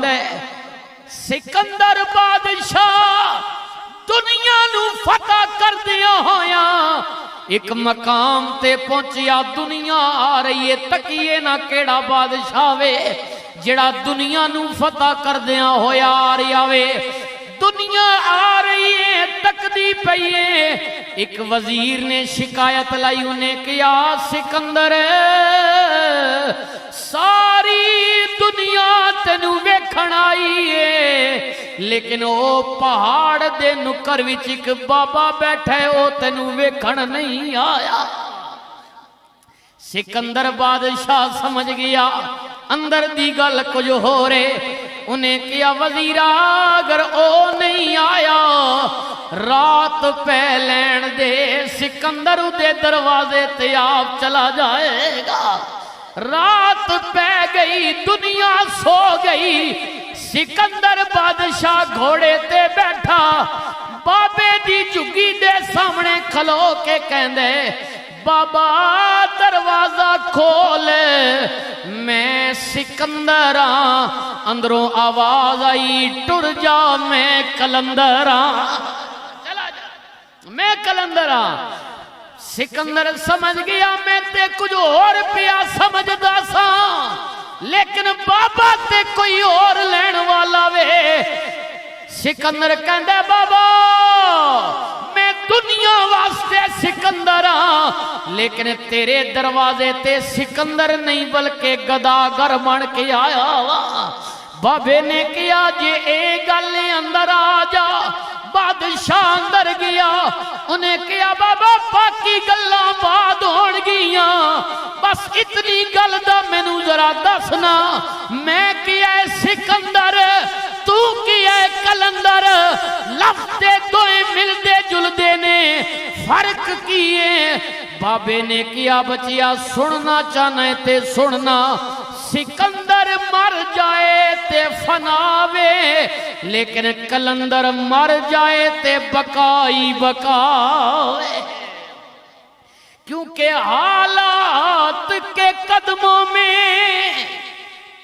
फरमाउंदा है सिकंदर बादशाह दुनिया नू फतह करदिया होया एक मकाम ते पहुंचिया। दुनिया आ रही है, तकिए ना केड़ा बादशाह वे जेड़ा दुनिया नू फतह करदिया होया आ रहा वे। दुनिया आ रही है, तकदी पई है। एक वजीर ने शिकायत लाई, उन्हें किया सिकंदर सारी दुनिया तेनू वेखण आई है, लेकिन ओ पहाड़ दे नुकर विच एक बाबा बैठा है, ओ तेनू वेखण नहीं आया। सिकंदर बादशाह समझ गया अंदर दी गल कुछ हो रहे। उन्हें किया वजीरा अगर ओ नहीं आया रात पै लैन दे, सिकंदर उदे दरवाजे ते आप चला जाएगा। रात पै गई, दुनिया सो गई। सिकंदर बादशाह घोड़े ते बैठा बाबे दी झुग्गी दे सामने खलो के कहंदे बाबा दरवाजा खोल, मैं सिकंदर हाँ। अंदरों आवाज आई टुर जा मैं कलंदर हाँ, चला जा मैं कलंदर हाँ। सिकंदर समझ गया मैं ते कुछ और पिया समझदा सा, लेकिन बाबा ते कोई और लैन वाला वे। सिकंदर कहंदा बाबा मैं दुनिया वास्ते सिकंदर हाँ, लेकिन तेरे दरवाजे ते सिकंदर नहीं बल्कि गदागर बन के आया वा। बाबे ने किया जे ए गल अंदर आ जा। बादशाह अंदर गया, उन्हें किया बाबा बाकी गल्लां बाद होण गियां, बस इतनी गल दा मैनू जरा दसना मैं किया सिकंदर तू किया कलंदर, लफ्ज़ दोए मिलदे जुलदे ने, फर्क की है। बाबे ने किया बचिया सुनना चाहना है ते सुनना, सिकंदर मर जाए ते फनावे, लेकिन कलंदर मर जाए ते बकाई बकावे। क्योंकि हालात के कदमों में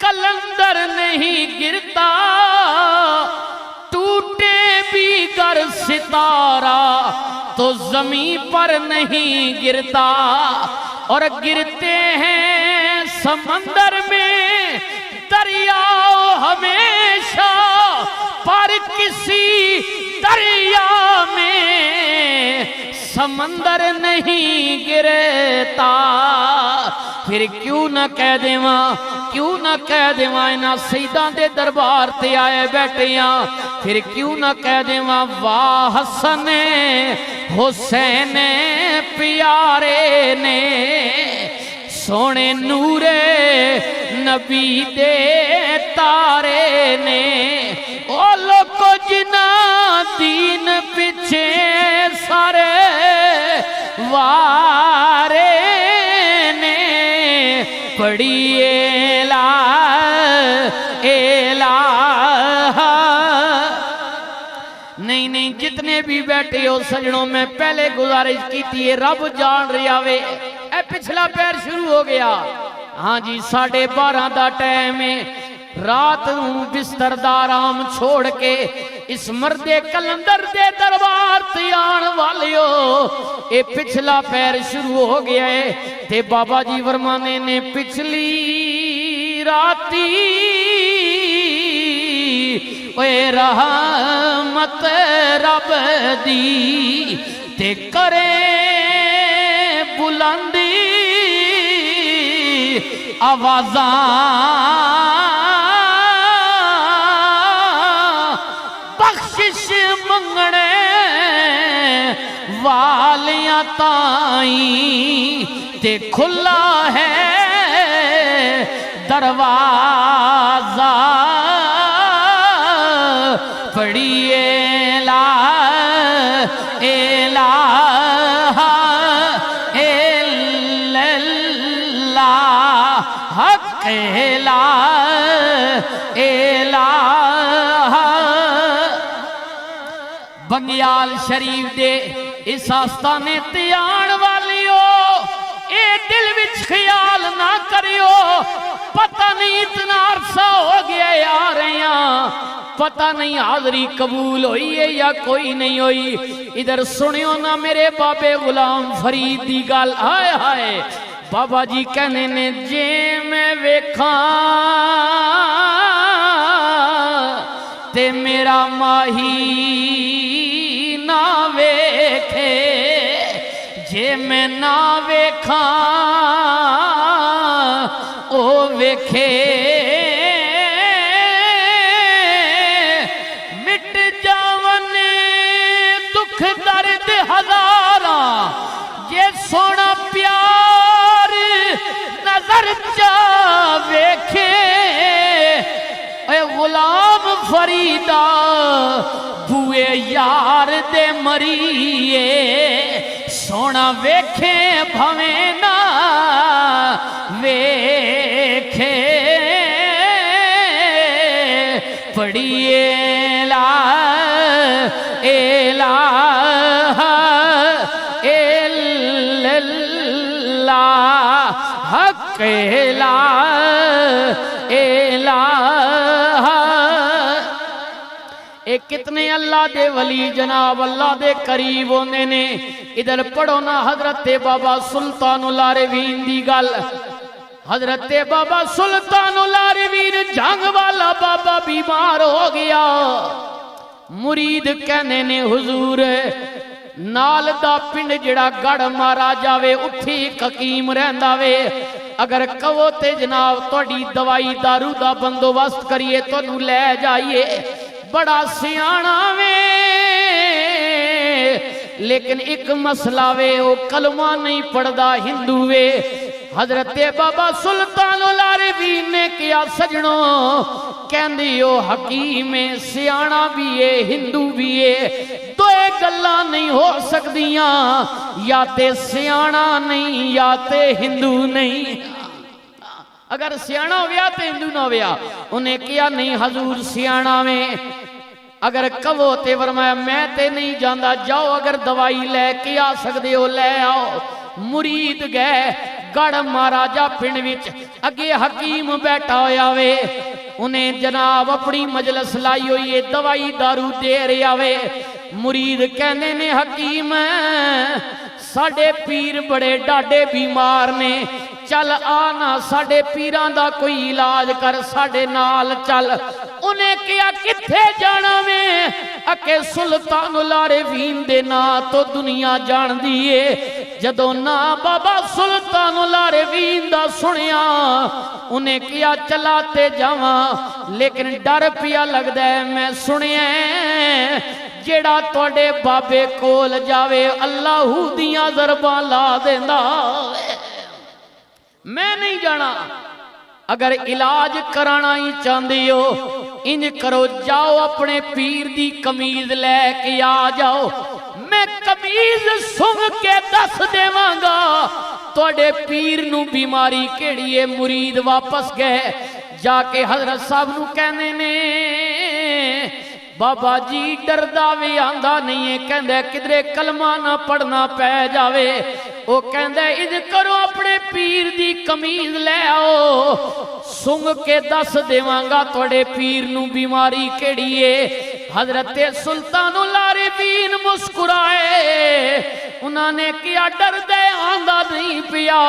कलंदर नहीं गिरता, टूटे भी गर सितारा तो जमीन पर नहीं गिरता, और गिरते हैं समंदर में दरियाओं हमेशा, पर किसी दरिया में समंदर नहीं गिरता। फिर क्यों न कह देवा, क्यों न कह देवा इन्हां शहीदां दे दरबार ते आए बैठे आ, फिर क्यों न कह देवा वाह हसन हुसैन प्यारे ने, सोने नूरे नबी दे तारे ने, ओ लोको जिना दीन पिछे सारे वारे ने, पड़ी एला एला। नहीं नहीं जितने भी बैठे हो सजनों, मैं पहले गुजारिश की थी, रब जान रहा वे। ए पिछला पैर शुरू हो गया। हाँ जी 12:30 का टाइम है, रात बिस्तर दा आराम छोड़ के इस मर्दे कलंदर दे दरबार ते आण वालियो, ये पिछला पैर शुरू हो गया है। ते बाबा जी वर्माने ने पिछली राती ओए रहमत रब दी ते करे बुलंदी आवाज़ां, बख्शिश मंगने वालियां ताई ते खुला है दरवाजा, पढ़िए ला एला हक एला एला। बंगियाल शरीफ दे इस आस्थाने ते आण वालियो, ए दिल विच ख्याल ना करियो पता नहीं इतना अरसा हो गया आ रहे हैं पता नहीं हाजरी कबूल हुई है या कोई नहीं हुई। इधर सुनियो ना मेरे बाबे गुलाम फरीद दी गल। हाय हाय बाबा जी कहने ने जे मैं वेखा ते मेरा माही ना वेखे, जे मैं ना वेखा ओ वेखे। मिट जावन दुख दर्द हजारा, जे सोना प्यार नजर चा वेखे। गुलाम फरीदा बुए यार दे मरीए, सोना वेखे भवें ना वेखे। पढ़िए ला एला एल्ला हक एला एला। ए कितने अल्लाह दे वली जनाब अल्लाह दे करीब होंदे ने। इधर पढ़ो ना हजरत बाबा सुल्तानुल आरिफीन दी गल। हजरत बाबा सुल्तानुल आरिफीन जंग वाला बाबा बीमार हो गया। मुरीद कहने ने हुजूर नाल दा पिंड जिहड़ा गढ़ मारा जावे उत्थे हकीम रहिंदा वे, अगर कहो ते जनाब तुहाडी दवाई दारू दा बंदोबस्त करिए तुहानू लै जाइए। बड़ा सियाणा वे लेकिन एक मसला वे वो कलमा नहीं पढ़दा हिंदू वे। हजरत बाबा सुल्तानुल आरिफीन ने किया सजनों कहंदी ओ हकीम है सियाणा भी है हिंदू भी है, दो गल्लां नहीं हो सकदियां, या ते सियाणा नहीं या ते हिंदू नहीं। अगर सियाणा हो गया तो हिंदू ना हो गया। उन्हें किया नहीं हजूर सियाणा में, अगर कहो ते फरमाया मैं ते नहीं जांदा, जाओ अगर दवाई लैके आ सकते हो लै आओ। मुरीद गए गढ़ महाराजा पिंड विच, अगे हकीम बैठा होया वे, उन्हें जनाब अपनी मजलस लाई हुई है, दवाई दारू दे रहा वे। मुरीद कहने ने हकीम साडे पीर बड़े डाडे बीमार ने, चल आना साडे पीरां दा कोई इलाज कर, साडे नाल चल। उन्हें किया किथे जाना में, अके सुल्तानुल आरिफीन दे ना तो दुनिया जानदी है। जदों ना बाबा सुल्तानुल आरिफीन दा सुनिया उन्हें किया चला ते जावां, लेकिन डर पिया लगदा है मैं सुनिया जेड़ा तुहाडे बाबे कोल जावे अल्लाहू दियां ज़रबां ला देंदा। मैं नहीं जाना, अगर इलाज कराना ही चाहते हो इंज करो, जाओ अपने पीर दी कमीज लैके आ जाओ, मैं कमीज सुंघ के दस देवांगा तुहाडे पीर नू बीमारी केड़ी है। मुरीद वापस गए, जाके हजरत साहब नू कहने ने बाबा जी डरदा भी आंदा नहीं है, कहंदा किधरे कलमा ना पढ़ना पै जावे। वो कहंदा इंज करो अपने पीर दी कमीज ले आओ, सुंघ के दस देवांगा तुहाडे पीर नू बीमारी केड़ी है। हजरत सुल्तानुल आरिफीन मुस्कुराए, उन्होंने किया डरदे आंदा नहीं पिया,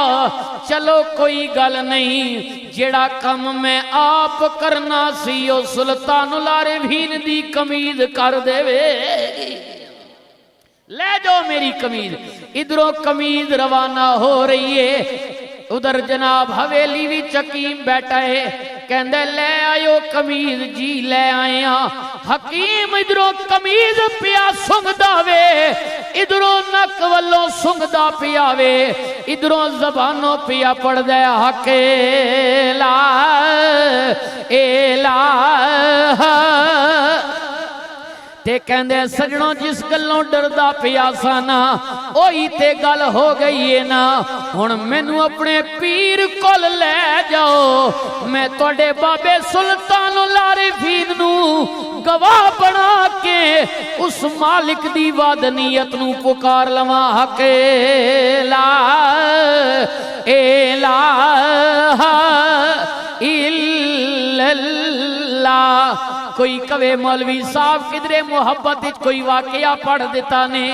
चलो कोई गल नहीं, जेड़ा कम मैं आप करना सी ओ सुल्तानुल आरिफीन दी कमीज कर देवे। ले जाओ मेरी कमीज। इधरों कमीज रवाना हो रही है, उधर जनाब हवेली भी हकीम बैठा है, कहंदे ले आयो कमीज जी ले आया। हकीम इधरों कमीज पिया सुंघदा वे, इधरों नक वल्लों सुंघदा पिया वे, इधरों जबानों पिया पढ़दा हके ला एला। ते कहंदे सजनों जिस गल्लों डरदा पिया सा ना ओही ते गल हो गई है ना, हुण मैनू अपने पीर कोल ले जाओ, मैं तुहाडे बाबे सुल्तानुल आरिफीन नू गवाह बना के उस मालिक दी वादनीयत नू पुकार लवां हके ला इलाहा इल्लल्लाह। अल्लाह कोई कवे मौलवी साहब किधरे मुहब्बत कोई वाकया पढ़ देता ने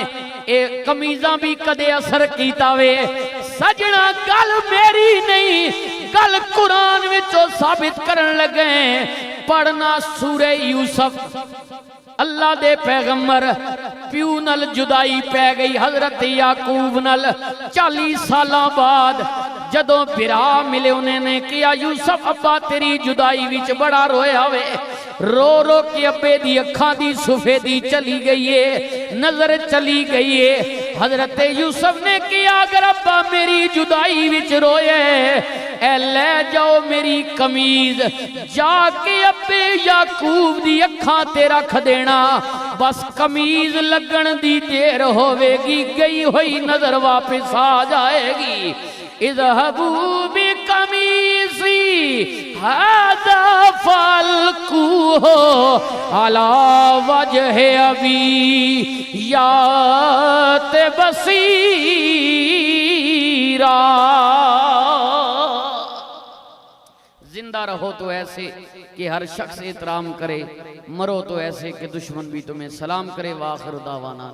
ए कमीजा भी कदे असर कीता वे सजना गल मेरी नहीं गल कुरान विचों साबित करन लगे पढ़ना सूरे यूसुफ अल्लाह दे पैगंबर प्यू नल जुदाई पै गई हजरत याकूब नल 40 साल बाद जदों बिरा मिले उन्होंने किया यूसुफ अब्बा तेरी जुदाई विच बड़ा रोया वे रो रो के अब्बे दी अखां दी सफेदी चली गई है नजर चली गई है हजरत यूसुफ ने किया अगर अब्बा मेरी जुदाई विच रोए ए ले जाओ मेरी कमीज जाके अब्बे याकूब दी अखां ते रख देना बस कमीज लगन दी देर होवेगी गई हुई नजर वापस आ जाएगी इज़हबू बिकमीसी हादा फल्कुहु अला वजहि अबी यात बसीरा जिंदा रहो तो ऐसे कि हर शख्स एहतराम करे मरो तो ऐसे कि दुश्मन भी तुम्हें सलाम करे वाखिर दावाना।